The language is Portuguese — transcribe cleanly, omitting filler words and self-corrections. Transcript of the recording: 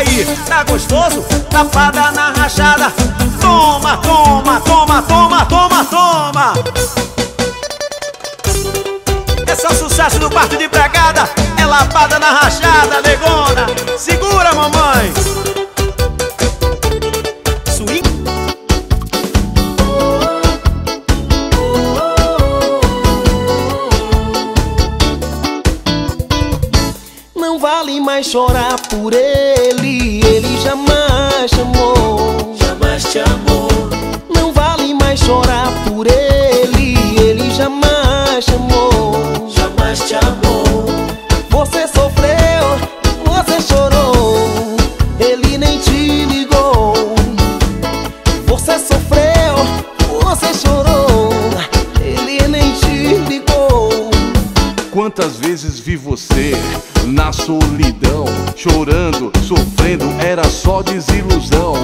aí, tá gostoso? Tapada na rachada. Toma, toma, toma, toma, toma, toma. Esse é o sucesso do quarto de empregada. É lapada na rachada, negona. Segura, mamãe. Swing. Não vale mais chorar por ele, ele jamais te amou. Jamais te amou. Não vale mais chorar por ele, ele jamais te amou. Jamais te amou. Você sofreu, você chorou, ele nem te ligou. Você sofreu, você chorou, ele nem te ligou. Quantas vezes vi você na solidão, chorando, sofrendo, era só desilusão.